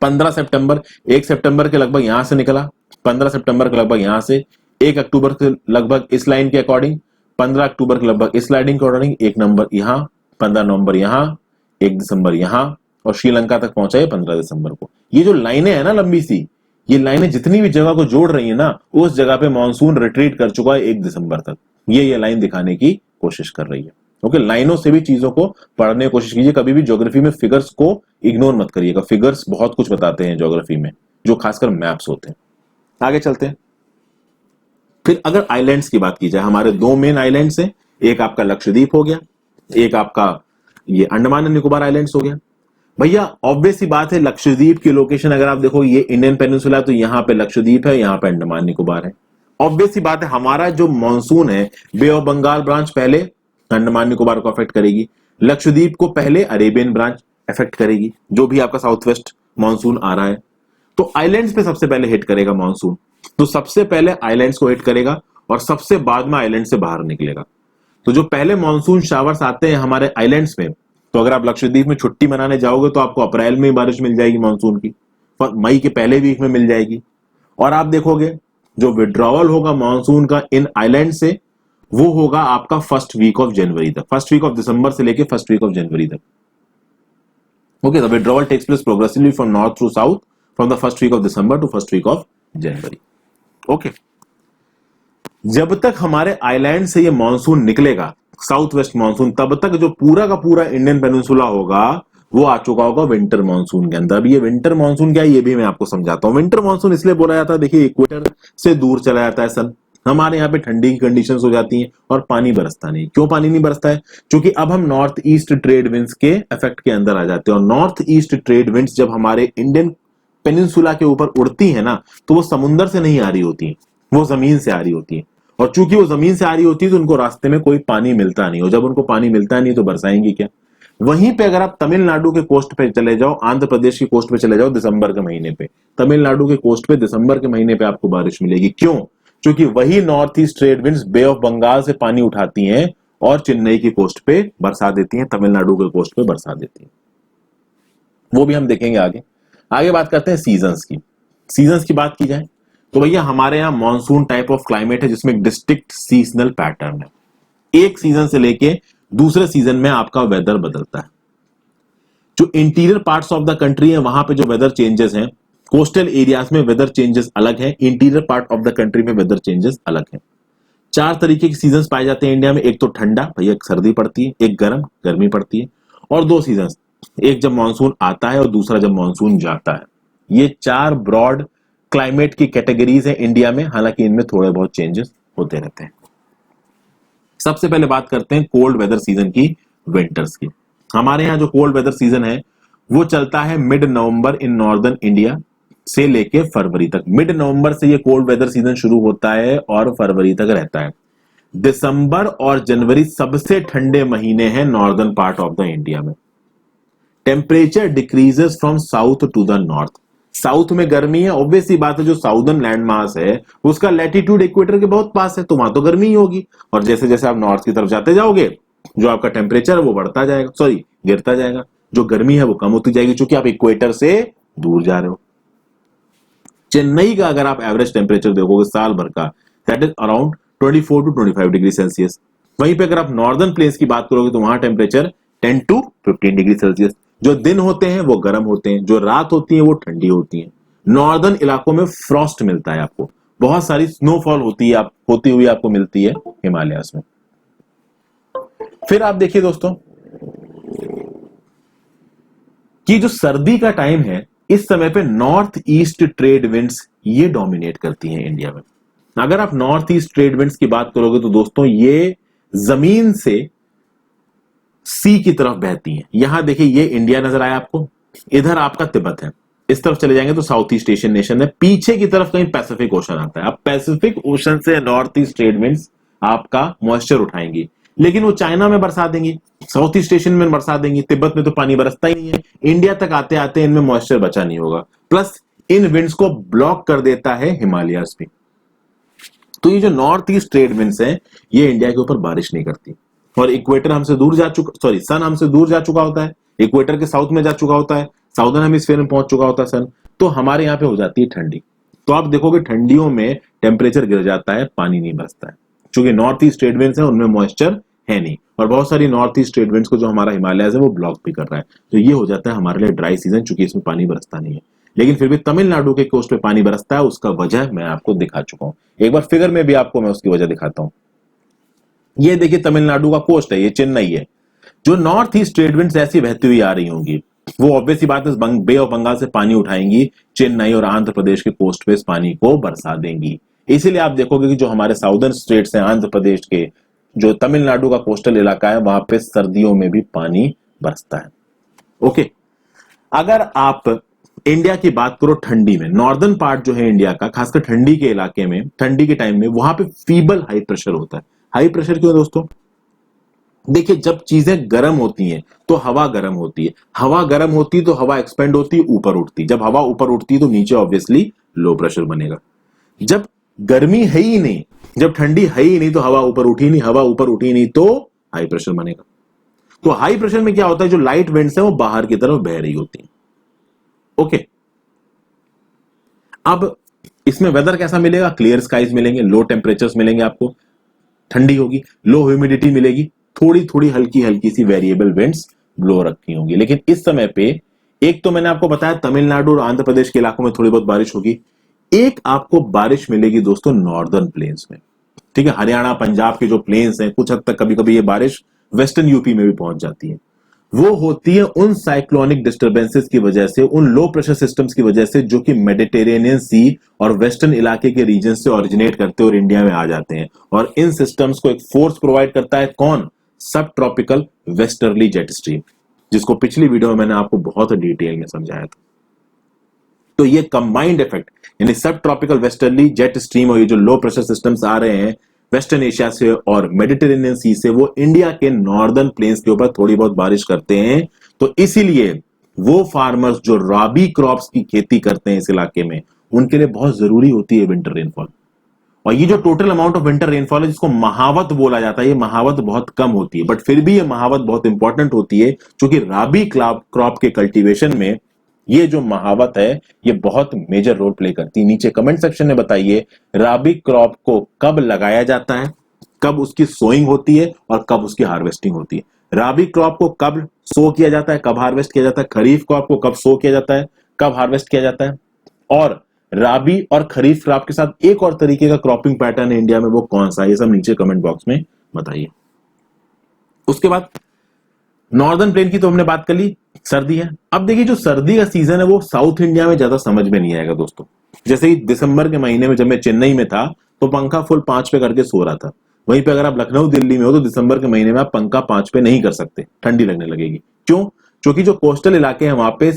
15 सितंबर, 1 सितंबर के लगभग यहां से निकला, 15 सितंबर के लगभग यहां से, 1 अक्टूबर के लगभग इस लाइन के अकॉर्डिंग, 15 अक्टूबर के लगभग इस लाइन के अकॉर्डिंग, 1 नवंबर यहां, 15 नवंबर यहां, 1 दिसंबर यहां, और श्रीलंका तक पहुंचा है 15 दिसंबर को। ये जो लाइनें है ना लंबी सी, ये लाइनें जितनी भी जगह को जोड़ रही है ना, उस जगह पे मानसून रिट्रीट कर चुका है 1 दिसंबर तक। ये लाइन दिखाने की कोशिश कर रही है। ओके, लाइनों से भी चीजों को पढ़ने की कोशिश कीजिए। कभी भी ज्योग्राफी में फिगर्स को इग्नोर मत करिएगा, फिगर्स बहुत कुछ बताते हैं ज्योग्राफी में, जो खासकर मैप्स होते हैं। आगे चलते हैं। फिर अगर आइलैंड्स की बात की जाए, हमारे 2 मेन आइलैंड्स हैं, एक आपका लक्षद्वीप हो गया, एक आपका ये अंडमान एंड निकोबार आइलैंड्स हो गया। भैया ऑब्वियस सी बात है, लक्षद्वीप की लोकेशन अगर आप देखो, ये इंडियन पेनिनसुला, तो यहाँ पे लक्षद्वीप है, यहाँ पे अंडमान निकोबार है। ऑब्वियस सी बात है, हमारा जो मानसून है बे ऑफ बंगाल ब्रांच पहले अंडमान निकोबार को अफेक्ट करेगी, लक्षद्वीप को पहले अरेबियन ब्रांच अफेक्ट करेगी, जो भी आपका साउथ वेस्ट मानसून आ रहा है। तो आइलैंड्स पे सबसे पहले हिट करेगा मानसून, तो सबसे पहले आइलैंड्स को हिट करेगा और सबसे बाद में आइलैंड से बाहर निकलेगा। तो जो पहले मानसून शावर्स आते हैं हमारे आइलैंड्स में, तो अगर आप लक्षद्वीप में छुट्टी मनाने जाओगे तो आपको अप्रैल में ही बारिश मिल जाएगी मानसून की, मई के पहले वीक में मिल जाएगी। और आप देखोगे जो विड्रॉवल होगा मानसून का इन आइलैंड से, वो होगा आपका फर्स्ट वीक ऑफ जनवरी तक, फर्स्ट वीक ऑफ दिसंबर से लेके फर्स्ट वीक ऑफ जनवरी तक। Okay, the withdrawal takes place progressively from north to south from the first week of December to first week of January. Okay, जब तक हमारे island से ये monsoon निकलेगा, south west monsoon, तब तक जो पूरा का पूरा इंडियन पेनिनसुला होगा वो आ चुका होगा विंटर मानसून के अंदर। अब ये विंटर मानसून क्या है ये भी मैं आपको समझाता हूं। विंटर मानसून इसलिए बोला जाता है, देखिए इक्वेटर से दूर चला जाता है सन, हमारे यहाँ पे ठंडी की कंडीशंस हो जाती हैं और पानी बरसता नहीं। क्यों पानी नहीं बरसता है? क्योंकि अब हम नॉर्थ ईस्ट ट्रेड विंड्स के इफेक्ट के अंदर आ जाते हैं, और नॉर्थ ईस्ट ट्रेड विंड्स जब हमारे इंडियन पेनिनसुला के ऊपर उड़ती है ना, तो वो समुंदर से नहीं आ रही होती, वो जमीन से आ रही होती है। और चूंकि वो जमीन से आ रही होती है तो उनको रास्ते में कोई पानी मिलता नहीं, और जब उनको पानी मिलता नहीं तो बरसाएंगी क्या। वहीं पे अगर आप तमिलनाडु के कोस्ट पे चले जाओ, आंध्र प्रदेश की कोस्ट पे चले जाओ दिसंबर के महीने पे, तमिलनाडु के कोस्ट पे दिसंबर के महीने पे आपको बारिश मिलेगी। क्यों? क्योंकि वही north east trade winds Bay of Bengal से पानी उठाती हैं और चेन्नई की कोस्ट पे बरसा देती हैं, तमिलनाडु के कोस्ट पे बरसा देती हैं। वो भी हम देखेंगे आगे। आगे बात करते हैं सीजन्स की। सीजन्स की बात की जाए तो भैया हमारे यहाँ मानसून टाइप ऑफ क्लाइमेट है जिसमें डिस्ट्रिक्ट सीजनल पैटर्न है। एक सीजन से लेके दूसरे सीजन में आपका वेदर बदलता है। जो interior parts of the country है वहां पे जो वेदर चेंजेस हैं, कोस्टल एरियाज में वेदर चेंजेस अलग है, interior part of the country में वेदर चेंजेस अलग है। 4 तरीके के सीजन्स पाए जाते हैं इंडिया में। एक तो ठंडा, भैया सर्दी पड़ती है, एक गर्म, गर्मी पड़ती है, और 2 सीजन्स, एक जब मानसून आता है और दूसरा जब मानसून जाता है। ये 4 ब्रॉड क्लाइमेट की कैटेगरीज है इंडिया में, हालांकि इनमें थोड़े बहुत चेंजेस होते रहते हैं। सबसे पहले बात करते हैं कोल्ड वेदर सीजन की, विंटर्स की। हमारे यहाँ जो कोल्ड वेदर सीजन है वो चलता है mid November in northern India से लेके फरवरी तक। मिड नवंबर से ये कोल्ड वेदर सीजन शुरू होता है और फरवरी तक रहता है। दिसंबर और जनवरी सबसे ठंडे महीने हैं northern part of the India में। Temperature decreases from south to the north. South में गर्मी है, ऑब्वियसली बात है, जो साउदर्न लैंड मास है उसका लैटिट्यूड इक्वेटर के बहुत पास है, तो वहां तो गर्मी ही होगी। और जैसे जैसे आप नॉर्थ की तरफ जाते जाओगे जो आपका टेम्परेचर है वो बढ़ता जाएगा, सॉरी गिरता जाएगा, जो गर्मी है वो कम होती जाएगी, क्योंकि आप इक्वेटर से दूर जा रहे हो। चेन्नई का अगर आप एवरेज टेम्परेचर देखोगे साल भर का, that is around 24 to 25 degree Celsius. वहीं पे अगर आप नॉर्दर्न प्लेस की बात करोगे तो वहां टेम्परेचर 10 टू 15 डिग्री सेल्सियस। जो दिन होते हैं वो गर्म होते हैं, जो रात होती है वो ठंडी होती है। नॉर्दर्न इलाकों में फ्रॉस्ट मिलता है आपको, बहुत सारी स्नोफॉल होती है, होती हुई आपको मिलती है हिमालयास में। फिर आप देखिए दोस्तों कि जो सर्दी का टाइम है इस समय पे नॉर्थ ईस्ट ट्रेड विंड्स ये डोमिनेट करती हैं इंडिया में। अगर आप नॉर्थ ईस्ट ट्रेड विंड्स की बात करोगे तो दोस्तों ये जमीन से सी की तरफ बहती हैं। यहां देखिए ये इंडिया नजर आया आपको, इधर आपका तिब्बत है, इस तरफ चले जाएंगे तो साउथ ईस्ट एशियन नेशन है, पीछे की तरफ कहीं पैसिफिक ओशन आता है। अब पैसिफिक ओशन से नॉर्थ ईस्ट ट्रेड विंड्स आपका मॉइस्चर उठाएंगी, लेकिन वो चाइना में बरसा देंगी, साउथ ईस्ट एशियन में बरसा देंगी, तिब्बत में तो पानी बरसता ही नहीं है। इंडिया तक आते आते इनमें मॉइस्चर बचा नहीं होगा, प्लस इन विंड्स को ब्लॉक कर देता है हिमालयास भी। तो ये जो नॉर्थ ईस्ट ट्रेड विंड्स हैं ये इंडिया के ऊपर बारिश नहीं करती, और इक्वेटर हमसे दूर जा चुका, सॉरी सन हमसे दूर जा चुका होता है, इक्वेटर के साउथ में जा चुका होता है, साउदर्न हेमिस्फीयर में पहुंच चुका होता है सन, तो हमारे यहाँ पे हो जाती है ठंडी। तो आप देखोगे ठंडियों में टेम्परेचर गिर जाता है, पानी नहीं बरसता है, क्योंकि नॉर्थ ईस्ट ट्रेड विंड्स है उनमें मॉइस्चर है नहीं, और बहुत सारी नॉर्थ ईस्ट ट्रेड विंड्स को जो हमारा हिमालय है वो ब्लॉक भी कर रहा है। तो ये हो जाता है हमारे लिए ड्राई सीजन, चूंकि इसमें पानी बरसता नहीं है। लेकिन फिर भी तमिलनाडु के कोस्ट पे पानी बरसता है, उसका वजह मैं आपको दिखा चुका हूं, एक बार फिगर में भी आपको मैं उसकी वजह दिखाता हूं। ये देखिए तमिलनाडु का कोस्ट है, ये चेन्नई है। जो नॉर्थ ईस्ट ट्रेड विंड्स ऐसी बहती हुई आ रही होंगी वो ऑब्वियसली बात है बे ऑफ बंगाल से पानी उठाएंगी, चेन्नई और आंध्र प्रदेश के कोस्ट पे इस पानी को बरसा देंगी। इसीलिए आप देखोगे कि जो हमारे साउदर्न स्टेट्स हैं आंध्र प्रदेश के, जो तमिलनाडु का कोस्टल इलाका है वहां पे सर्दियों में भी पानी बरसता है। ओके, अगर आप इंडिया की बात करो ठंडी में, नॉर्दर्न पार्ट जो है इंडिया का, खासकर ठंडी के इलाके में, ठंडी के टाइम में वहां पे फीबल हाई प्रेशर होता है। हाई प्रेशर क्यों दोस्तों? देखिए जब चीजें गर्म होती हैं तो हवा गर्म होती है, हवा गर्म होती है तो हवा एक्सपेंड होती है, ऊपर उठती, जब हवा ऊपर उठती है तो नीचे ऑब्वियसली लो प्रेशर बनेगा। जब गर्मी है ही नहीं, जब ठंडी है ही नहीं तो हवा ऊपर उठी नहीं, हवा ऊपर उठी नहीं तो हाई प्रेशर बनेगा। तो हाई प्रेशर में क्या होता है, जो लाइट विंड्स है वो बाहर की तरफ बह रही होती है। ओके, अब इसमें वेदर कैसा मिलेगा? क्लियर स्काइज मिलेंगे, लो टेम्परेचर्स मिलेंगे आपको, ठंडी होगी, लो ह्यूमिडिटी मिलेगी, थोड़ी थोड़ी हल्की हल्की सी वेरिएबल विंड्स ब्लो रखी होंगी। लेकिन इस समय पे एक तो मैंने आपको बताया तमिलनाडु और आंध्र प्रदेश के इलाकों में थोड़ी बहुत बारिश होगी, एक आपको बारिश मिलेगी दोस्तों नॉर्दर्न प्लेन्स में। ठीक है, हरियाणा पंजाब के जो प्लेन्स हैं कुछ हद तक कभी कभी ये बारिश वेस्टर्न यूपी में भी पहुंच जाती है। वो होती है उन साइक्लोनिक डिस्टर्बेंसेस की वजह से, उन लो प्रेशर सिस्टम्स की वजह से जो कि मेडिटेरेनियन सी और वेस्टर्न इलाके के रीजन से ओरिजिनेट करते और इंडिया में आ जाते हैं। और इन सिस्टम्स को एक फोर्स प्रोवाइड करता है कौन? सब ट्रॉपिकल वेस्टर्ली जेट स्ट्रीम, जिसको पिछली वीडियो में मैंने आपको बहुत डिटेल में समझाया था। तो ये कंबाइंड इफेक्ट, यानी सब ट्रॉपिकल वेस्टर्ली जेट स्ट्रीम और ये जो लो प्रेशर सिस्टम्स आ रहे हैं वेस्टर्न एशिया से और मेडिटेरेनियन सी से वो इंडिया के नॉर्दर्न प्लेन्स के ऊपर थोड़ी बहुत बारिश करते हैं। तो इसीलिए वो फार्मर्स जो राबी क्रॉप्स की खेती करते हैं इस इलाके में, उनके लिए बहुत जरूरी होती है विंटर रेनफॉल। और ये जो total amount of winter rainfall है जिसको महावत बोला जाता है, ये महावत बहुत कम होती है, बट फिर भी ये महावत बहुत इंपॉर्टेंट होती है क्योंकि राबी क्रॉप के कल्टीवेशन में ये जो महावत है ये बहुत मेजर रोल प्ले करती है। नीचे कमेंट सेक्शन में बताइए राबी क्रॉप को कब लगाया जाता है, कब उसकी सोइंग होती है और कब उसकी हार्वेस्टिंग होती है। राबी क्रॉप को कब सो किया जाता है, कब हार्वेस्ट किया जाता है, खरीफ क्रॉप को कब सो किया जाता है, कब हार्वेस्ट किया जाता है, और राबी और खरीफ क्रॉप के साथ एक और तरीके का क्रॉपिंग पैटर्न है इंडिया में, वो कौन सा है, ये सब नीचे कमेंट बॉक्स में बताइए। उसके बाद नॉर्दर्न प्लेन की तो हमने बात कर ली, सर्दी है। अब देखिए जो सर्दी का सीजन है वो साउथ इंडिया में ज्यादा समझ में नहीं आएगा दोस्तों। जैसे ही दिसंबर के महीने में जब मैं चेन्नई में था तो पंखा फुल 5 पे करके सो रहा था। वहीं पे अगर आप लखनऊ दिल्ली में हो तो दिसंबर के महीने में आप पंखा 5 पे नहीं कर सकते, ठंडी लगने लगेगी। क्यों? क्योंकि जो कोस्टल इलाके हैं वहां पे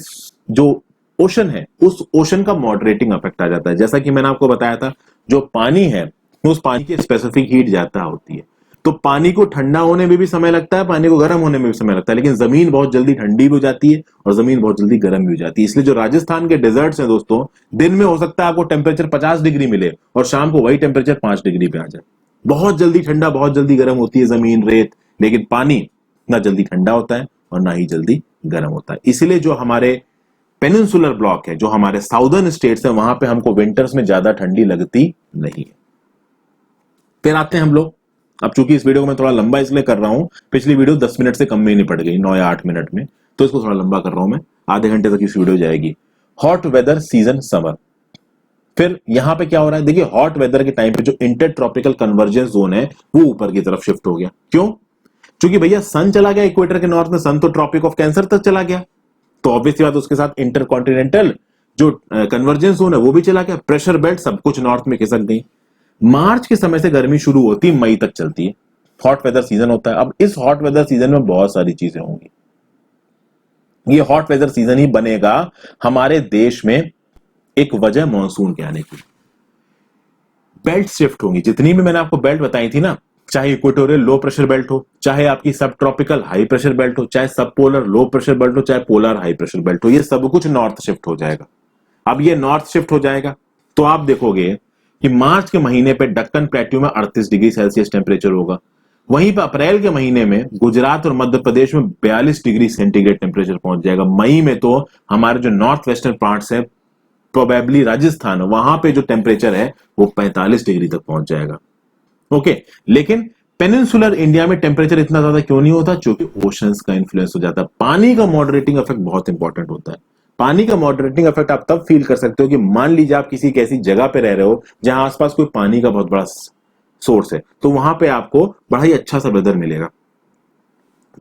जो ओशन है उस ओशन का मॉडरेटिंग इफेक्ट आ जाता है। जैसा कि मैंने आपको बताया था जो पानी है उस पानी की स्पेसिफिक हीट ज्यादा होती है, तो पानी को ठंडा होने में भी समय लगता है, पानी को गर्म होने में भी समय लगता है, लेकिन जमीन बहुत जल्दी ठंडी भी हो जाती है और जमीन बहुत जल्दी गर्म भी हो जाती है। इसलिए जो राजस्थान के डेजर्ट्स हैं दोस्तों, दिन में हो सकता है आपको टेम्परेचर 50 डिग्री मिले और शाम को वही टेम्परेचर 5 डिग्री पे आ जाए। बहुत जल्दी ठंडा बहुत जल्दी गर्म होती है जमीन, रेत, लेकिन पानी ना जल्दी ठंडा होता है और ना ही जल्दी गर्म होता है। इसलिए जो हमारे पेनिनसुलर ब्लॉक है, जो हमारे साउदर्न स्टेट्स है, वहां पे हमको विंटर्स में ज्यादा ठंडी लगती नहीं है। फिर आते हैं हम लोग, अब चूंकि इस वीडियो को मैं थोड़ा लंबा इसलिए कर रहा हूं, पिछली वीडियो 10 मिनट से कम में ही निपट गई, 9 या 8 मिनट में, तो इसको थोड़ा लंबा कर रहा हूं मैं, आधे घंटे तक इस वीडियो जाएगी। Hot weather season summer. फिर यहां पे क्या हो रहा है, देखिए हॉट वेदर के टाइम पे जो इंटर ट्रॉपिकल कन्वर्जेंस जोन है वो ऊपर की तरफ शिफ्ट हो गया। क्यों? क्योंकि भैया सन चला गया इक्वेटर के नॉर्थ में, सन तो ट्रॉपिक ऑफ कैंसर तक चला गया, तो ऑब्वियसली बात उसके साथ इंटर कॉन्टिनेंटल जो कन्वर्जेंस जोन है वो भी चला गया, प्रेशर बेल्ट सब कुछ नॉर्थ में खिसक गई। मार्च के समय से गर्मी शुरू होती है, मई तक चलती है, हॉट वेदर सीजन होता है। अब इस हॉट वेदर सीजन में बहुत सारी चीजें होंगी। ये हॉट वेदर सीजन ही बनेगा हमारे देश में एक वजह मानसून के आने की। बेल्ट शिफ्ट होंगी, जितनी भी मैंने आपको बेल्ट बताई थी ना, चाहे इक्वेटोरियल लो प्रेशर बेल्ट हो, चाहे आपकी सब ट्रॉपिकल हाई प्रेशर बेल्ट हो, चाहे सब पोलर लो प्रेशर बेल्ट हो, चाहे पोलर हाई प्रेशर बेल्ट हो, ये सब कुछ नॉर्थ शिफ्ट हो जाएगा। अब ये नॉर्थ शिफ्ट हो जाएगा तो आप देखोगे कि मार्च के महीने पे दक्कन प्लेट्यू में 38 डिग्री सेल्सियस टेम्परेचर होगा। वहीं पे अप्रैल के महीने में गुजरात और मध्य प्रदेश में 42 डिग्री सेंटीग्रेड टेम्परेचर पहुंच जाएगा। मई में तो हमारे जो नॉर्थ वेस्टर्न पार्ट्स है, प्रोबेबली राजस्थान, वहां पे जो टेम्परेचर है वो 45 डिग्री तक पहुंच जाएगा। ओके, लेकिन पेनिनसुलर इंडिया में टेम्परेचर इतना ज्यादा क्यों नहीं होता? क्योंकि ओशंस का इन्फ्लुएंस हो जाता है। पानी का मॉडरेटिंग इफेक्ट बहुत इंपॉर्टेंट होता है। पानी का मॉडरेटिंग इफेक्ट आप तब फील कर सकते हो कि मान लीजिए आप किसी ऐसी जगह पे रह रहे हो जहां आसपास कोई पानी का बहुत बड़ा सोर्स है, तो वहां पे आपको बड़ा ही अच्छा सा वेदर मिलेगा।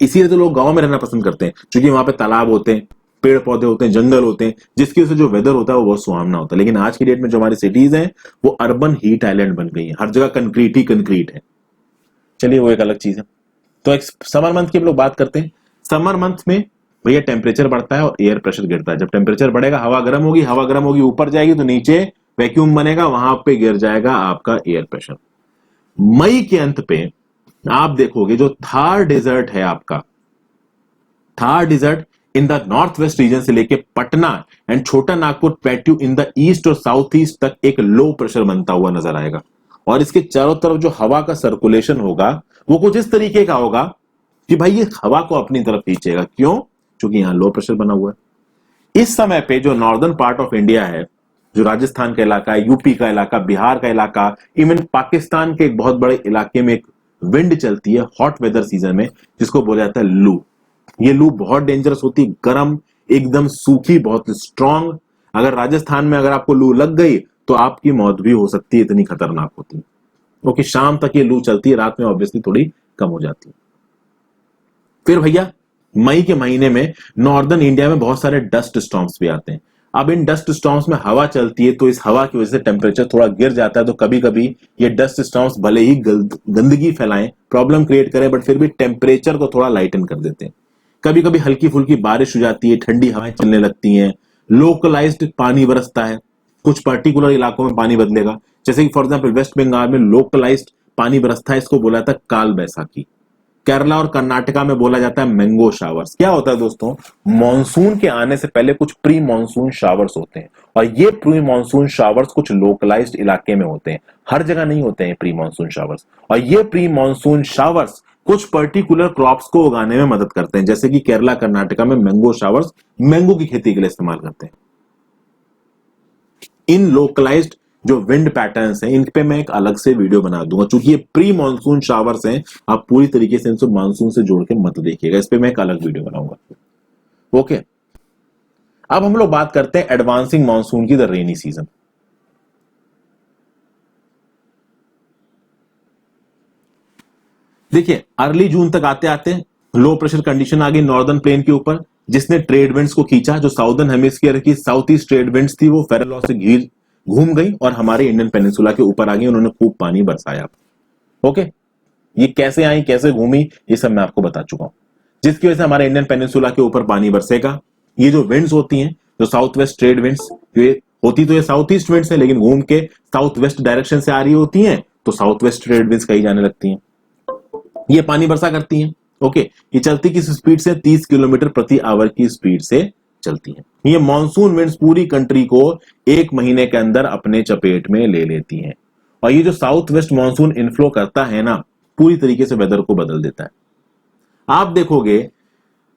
इसीलिए तो लोग गांव में रहना पसंद करते हैं, क्योंकि वहां पे तालाब होते हैं, पेड़ पौधे होते हैं, जंगल होते हैं, जिसकी वजह से जो वेदर होता है वो बहुत सुहावना होता है। लेकिन आज की डेट में जो हमारी सिटीज हैं वो अर्बन हीट आइलैंड बन गई है, हर जगह कंक्रीट ही कंक्रीट है। चलिए वो एक अलग चीज है। तो एक समर मंथ की हम लोग बात करते हैं। समर मंथ में भैया टेम्परेचर बढ़ता है और एयर प्रेशर गिरता है। जब टेम्परेचर बढ़ेगा हवा गर्म होगी, हवा गर्म होगी ऊपर जाएगी तो नीचे वैक्यूम बनेगा, वहां पे गिर जाएगा आपका एयर प्रेशर। मई के अंत पे आप देखोगे जो थार डेजर्ट है आपका, Thar desert in the north west region से लेके Patna and Chota Nagpur plateau in the east और साउथ ईस्ट तक एक लो प्रेशर बनता हुआ नजर आएगा। और इसके चारों तरफ जो हवा का सर्कुलेशन होगा वो कुछ इस तरीके का होगा कि भाई ये हवा को अपनी तरफ खींचेगा। क्यों? क्योंकि यहां लो प्रेशर बना हुआ है। इस समय पे जो नॉर्दर्न पार्ट ऑफ इंडिया है, जो राजस्थान का इलाका है, यूपी का इलाका, बिहार का इलाका, इवन पाकिस्तान के एक बहुत बड़े इलाके में एक विंड चलती है हॉट वेदर सीजन में, जिसको बोला जाता है लू। ये लू बहुत डेंजरस होती है, गर्म, एकदम सूखी, बहुत स्ट्रांग। अगर राजस्थान में अगर आपको लू लग गई तो आपकी मौत भी हो सकती है, इतनी खतरनाक होती है। ओके, शाम तक ये लू चलती है, रात में ऑब्वियसली थोड़ी कम हो जाती है। फिर भैया मई के महीने में नॉर्दर्न इंडिया में बहुत सारे डस्ट स्टॉर्म्स भी आते हैं। अब इन डस्ट स्टॉर्म्स में हवा चलती है, तो इस हवा की वजह से टेम्परेचर थोड़ा गिर जाता है। तो कभी कभी ये डस्ट स्टॉर्म्स भले ही गंदगी फैलाएं, प्रॉब्लम क्रिएट करें, बट फिर भी टेम्परेचर को थोड़ा लाइटन कर देते हैं। कभी कभी हल्की फुल्की बारिश हो जाती है, ठंडी हवाएं चलने लगती हैं, लोकलाइज्ड पानी बरसता है, कुछ पर्टिकुलर इलाकों में पानी बदलेगा। जैसे कि फॉर एग्जांपल वेस्ट बंगाल में लोकलाइज्ड पानी बरसता है, इसको बोला जाता है काल बैसाखी। केरला और कर्नाटका में बोला जाता है मैंगो शावर्स। क्या होता है दोस्तों, मॉनसून के आने से पहले कुछ प्री मॉनसून शावर्स होते हैं, और ये प्री मॉनसून शावर्स कुछ लोकलाइज्ड इलाके में होते हैं, हर जगह नहीं होते हैं प्री मॉनसून शावर्स। और ये प्री मॉनसून शावर्स कुछ पर्टिकुलर क्रॉप्स को उगाने में मदद करते हैं, जैसे कि केरला कर्नाटका में मैंगो शावर्स मैंगो की खेती के लिए इस्तेमाल करते हैं। इन लोकलाइज्ड जो विंड पैटर्न्स हैं, इन पे मैं एक अलग से वीडियो बना दूंगा, क्योंकि ये प्री मॉनसून शावर्स हैं, आप पूरी तरीके से इनको मानसून से जोड़ के मत देखिएगा, इस पे मैं एक अलग वीडियो बनाऊंगा। ओके, अब हम लोग बात करते हैं एडवांसिंग मॉनसून की, द रेनी सीजन। देखिए, अर्ली जून तक आते आते लो प्रेशर कंडीशन आ गई नॉर्दर्न प्लेन के ऊपर, जिसने ट्रेड विंड्स को खींचा। जो साउदर्न हेमिस्फीयर की साउथ ईस्ट ट्रेड विंड्स थी, वो फेरल से घूम गई और हमारे इंडियन पेनिनसुला के ऊपर आ गई, उन्होंने खूब पानी बरसाया। ओके, ये कैसे आई, कैसे घूमी, ये सब मैं आपको बता चुका हूं, जिसकी वजह से हमारे इंडियन पेनिनसुला के ऊपर पानी बरसेगा। ये जो विंड्स होती हैं, जो साउथ वेस्ट ट्रेड विंड्स, ये होती तो ये साउथ ईस्ट विंड्स है, लेकिन घूम के साउथ वेस्ट डायरेक्शन से आ रही होती हैं, तो साउथ वेस्ट ट्रेड विंड्स कही जाने लगती हैं। ये पानी वर्षा करती हैं। ओके, ये चलती किस स्पीड से, 30 किलोमीटर प्रति आवर की स्पीड से चलती हैं। ये मॉनसून विंड्स पूरी कंट्री को एक महीने के अंदर अपने चपेट में ले लेती हैं, और ये जो साउथ वेस्ट मॉनसून इनफ्लो करता है ना, पूरी तरीके से वेदर को बदल देता है। आप देखोगे,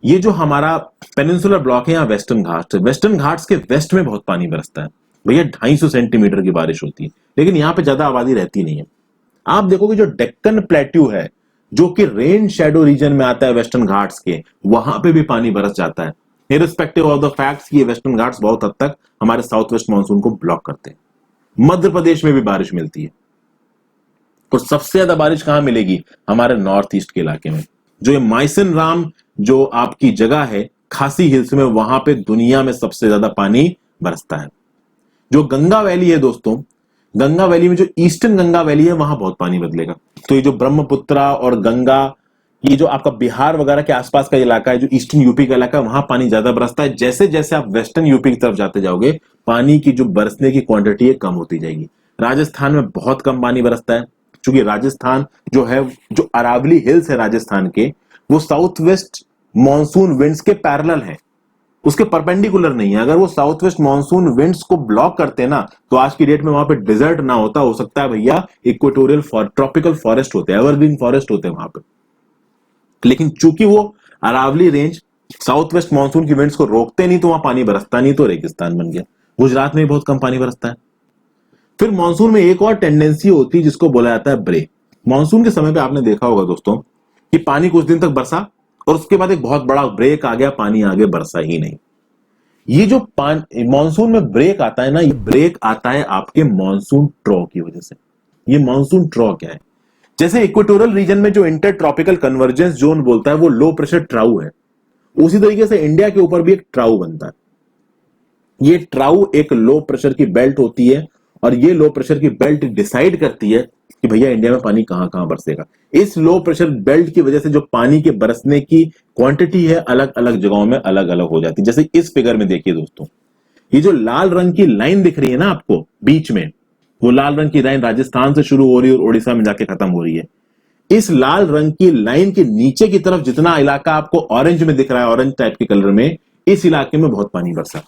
ये जो हमारा पेनिनसुलर ब्लॉक है या वेस्टर्न घाट्स, वेस्टर्न घाट्स के वेस्ट में बहुत पानी बरसता है भैया, 250 सेंटीमीटर की बारिश होती है, लेकिन यहां पे ज्यादा आबादी रहती नहीं है। आप देखोगे जो डेक्कन प्लेट्यू है, जो कि रेन शेडो रीजन में आता है वेस्टर्न घाट्स के, वहां पे भी पानी बरस जाता है, इररिस्पेक्टिव ऑफ द फैक्ट्स कि ये वेस्टर्न घाट्स बहुत हद तक हमारे साउथ वेस्ट मानसून को ब्लॉक करते हैं। मध्य प्रदेश में भी बारिश मिलती है, तो सबसे ज्यादा बारिश कहां मिलेगी, हमारे नॉर्थ ईस्ट के इलाके में। जो ये माइसन राम जो आपकी जगह है खासी हिल्स में, वहां पे दुनिया में सबसे ज्यादा पानी बरसता है। जो गंगा वैली है दोस्तों, गंगा वैली में जो ईस्टर्न गंगा वैली है, वहां बहुत पानी बदलेगा। तो ये जो ब्रह्मपुत्रा और गंगा, ये जो आपका बिहार वगैरह के आसपास का इलाका है, जो ईस्टर्न यूपी का इलाका है, वहां पानी ज्यादा बरसता है। जैसे जैसे आप वेस्टर्न यूपी की तरफ जाते जाओगे, पानी की जो बरसने की क्वांटिटी है कम होती जाएगी। राजस्थान में बहुत कम पानी बरसता है, क्योंकि राजस्थान जो है, जो अरावली हिल्स है राजस्थान के, वो साउथ वेस्ट मॉनसून विंड्स के पैरेलल है, उसके परपेंडिकुलर नहीं है। अगर वो साउथ वेस्ट मॉनसून विंड्स को ब्लॉक करते ना, तो आज की डेट में वहां पे डिजर्ट ना होता, हो सकता है भैया इक्वेटोरियल ट्रॉपिकल फॉरेस्ट होते हैं, एवरग्रीन फॉरेस्ट होते हैं वहां पे। लेकिन चूंकि वो Aravali range south west monsoon की विंड्स को रोकते नहीं, तो वहां पानी बरसता नहीं, तो रेगिस्तान बन गया। गुजरात में बहुत कम पानी बरसता है। फिर मानसून में एक और टेंडेंसी होती है जिसको बोला जाता है ब्रेक। मानसून के समय पे आपने देखा होगा दोस्तों कि पानी कुछ दिन तक बरसा और उसके बाद एक बहुत बड़ा ब्रेक आ गया, पानी आगे बरसा ही नहीं। ये जो मानसून में ब्रेक आता है ना, ये ब्रेक आता है आपके मानसून ट्रॉ की वजह से। ये मानसून ट्रॉ क्या है, जैसे इक्वेटोरियल रीजन में जो इंटर ट्रॉपिकल कन्वर्जेंस जोन बोलता है, वो लो प्रेशर ट्राउ है, उसी तरीके से इंडिया के ऊपर भी एक ट्राउ बनता है। ये ट्राउ एक लो प्रेशर की बेल्ट होती है, और ये लो प्रेशर की बेल्ट डिसाइड करती है कि भैया इंडिया में पानी कहां कहां बरसेगा। इस लो प्रेशर बेल्ट की वजह से जो पानी के बरसने की क्वांटिटी है, अलग अलग जगहों में अलग अलग हो जाती है। जैसे इस फिगर में देखिए दोस्तों, ये जो लाल रंग की लाइन दिख रही है ना आपको बीच में, वो लाल रंग की लाइन राजस्थान से शुरू हो रही है और ओडिशा में जाके खत्म हो रही है। इस लाल रंग की लाइन के नीचे की तरफ जितना इलाका आपको ऑरेंज में दिख रहा है, ऑरेंज टाइप के कलर में, इस इलाके में बहुत पानी बरसा।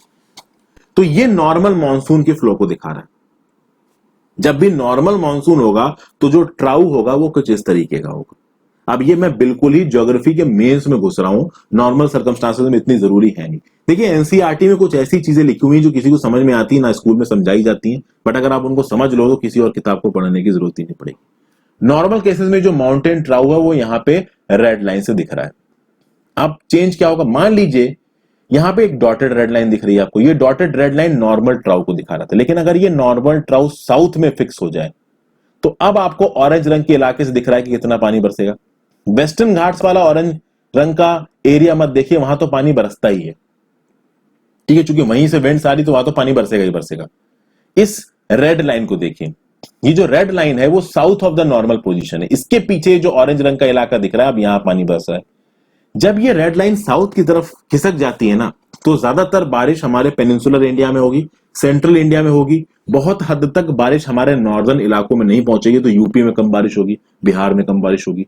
तो ये नॉर्मल मानसून के फ्लो को दिखा रहा है। जब भी नॉर्मल मानसून होगा, तो जो ट्राउ होगा वो कुछ इस तरीके का होगा। अब ये मैं बिल्कुल ही ज्योग्राफी के मेंस में घुस रहा हूं, नॉर्मल सर्कमस्टांसेस में इतनी जरूरी है नहीं। देखिए, एनसीईआरटी में कुछ ऐसी चीजें लिखी हुई जो किसी को समझ में आती है ना, स्कूल में समझाई जाती हैं, बट अगर आप उनको समझ लो तो किसी और किताब को पढ़ने की जरूरत ही नहीं पड़ेगी। नॉर्मल केसेस में जो माउंटेन ट्राउ है वो यहाँ पे रेड लाइन से दिख रहा है। अब चेंज क्या होगा, मान लीजिए यहां पे एक डॉटेड रेड लाइन दिख रही है आपको, ये डॉटेड रेड लाइन नॉर्मल ट्राउ को दिखा रहा था, लेकिन अगर ये नॉर्मल ट्राउ साउथ में फिक्स हो जाए, तो अब आपको ऑरेंज रंग के इलाके से दिख रहा है कि कितना पानी बरसेगा। वेस्टर्न घाट्स वाला ऑरेंज रंग का एरिया मत देखिए, वहां तो पानी बरसता ही है, ठीक है, क्योंकि वहीं से विंड्स आ रही, तो वहां तो पानी बरसेगा ही बरसेगा। इस रेड लाइन को देखिए, ये जो रेड लाइन है वो south of the normal position है। इसके पीछे जो ऑरेंज रंग का इलाका दिख रहा है, अब यहां पानी बरस रहा है। जब ये रेड लाइन साउथ की तरफ खिसक जाती है ना, तो ज्यादातर बारिश हमारे पेनिनसुलर इंडिया में होगी, सेंट्रल इंडिया में होगी, बहुत हद तक बारिश हमारे नॉर्दर्न इलाकों में नहीं पहुंचेगी, तो यूपी में कम बारिश होगी, बिहार में कम बारिश होगी।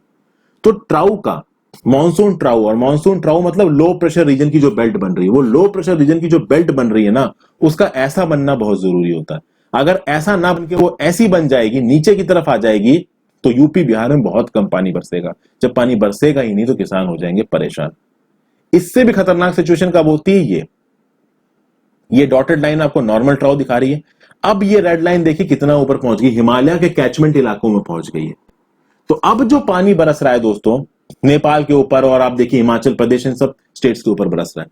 तो ट्राउ का मानसून ट्राउ, और मानसून ट्राउ मतलब लो प्रेशर रीजन की जो बेल्ट बन रही है, वो लो प्रेशर रीजन की जो बेल्ट बन रही है ना, उसका ऐसा बनना बहुत जरूरी होता है। अगर ऐसा ना बन के वो ऐसी बन जाएगी, नीचे की तरफ आ जाएगी, तो यूपी बिहार में बहुत कम पानी बरसेगा। जब पानी बरसेगा ही नहीं तो किसान हो जाएंगे परेशान। इससे भी खतरनाक सिचुएशन कब होती है? ये डॉटेड लाइन आपको नॉर्मल ट्राउ दिखा रही है। अब ये रेड लाइन देखिए कितना ऊपर पहुंच गई, हिमालय के कैचमेंट इलाकों में पहुंच गई है। तो अब जो पानी बरस रहा है दोस्तों, नेपाल के ऊपर, और आप देखिए हिमाचल प्रदेश, इन सब स्टेट्स के ऊपर बरस रहा है।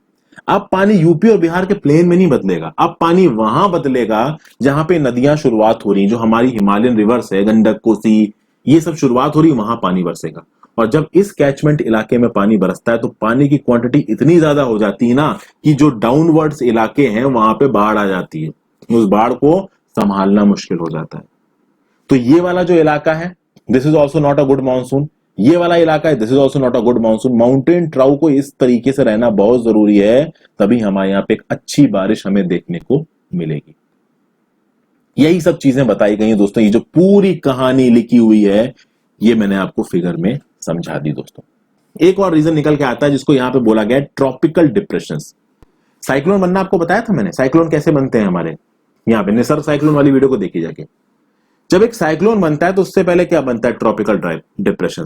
अब पानी यूपी और बिहार के प्लेन में नहीं बदलेगा, अब पानी वहां बदलेगा जहां पे नदियां शुरुआत हो रही, जो हमारी हिमालयन रिवर्स है, गंडक, कोसी, ये सब शुरुआत हो रही, वहां पानी बरसेगा। और जब इस कैचमेंट इलाके में पानी बरसता है तो पानी की क्वांटिटी इतनी ज्यादा हो जाती है ना, कि जो डाउनवर्ड्स इलाके हैं वहां पे बाढ़ आ जाती है, उस बाढ़ को संभालना मुश्किल हो जाता है। तो ये वाला जो इलाका है, this is also not a good monsoon. ये वाला इलाका है, this is also not a good monsoon. Mountain trough को इस तरीके से रहना बहुत जरूरी है, तभी हमारे यहाँ पे एक अच्छी बारिश हमें देखने को मिलेगी। यही सब चीजें बताई गई हैं दोस्तों। ये जो पूरी कहानी लिखी हुई है, ये मैंने आपको फिगर में समझा दी दोस्तों। एक और रीजन निकल के आता है जिसको यहां पे बोला गया है ट्रॉपिकल डिप्रेशन। साइक्लोन बनना आपको बताया था मैंने, साइक्लोन कैसे बनते हैं हमारे यहाँ पे, निसर्ग साइक्लोन वाली वीडियो को देखिए जाके। जब एक साइक्लोन बनता है तो उससे पहले क्या बनता है? Tropical depression.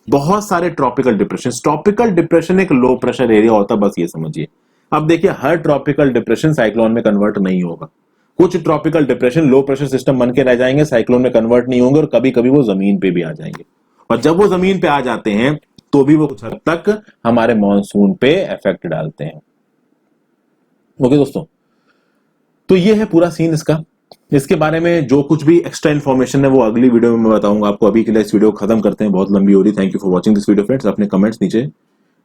बहुत सारे ट्रॉपिकल डिप्रेशन। ट्रॉपिकल डिप्रेशन एक लो प्रेशर एरिया होता है, बस ये समझिए। अब देखिए, हर ट्रॉपिकल डिप्रेशन साइक्लोन में कन्वर्ट नहीं होगा। कुछ tropical depression low pressure system बन के रह जाएंगे, साइक्लोन में कन्वर्ट नहीं होंगे, और कभी कभी वो जमीन पे भी आ जाएंगे। और जब वो जमीन पे आ जाते हैं तो भी वो कुछ हद तक हमारे मॉनसून पे इफेक्ट डालते हैं। ओके दोस्तों, तो ये है पूरा सीन इसका। इसके बारे में जो कुछ भी एक्स्ट्रा इन्फॉर्मेशन है वो अगली वीडियो में मैं बताऊंगा आपको। अभी के लिए इस वीडियो को खत्म करते हैं, बहुत लंबी हो रही। Thank you for watching this video friends. अपने कमेंट्स नीचे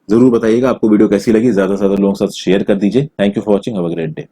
जरूर बताइएगा आपको वीडियो कैसी लगी, ज्यादा से ज्यादा लोगों के साथ शेयर कर दीजिए। Thank you for watching, have a great day.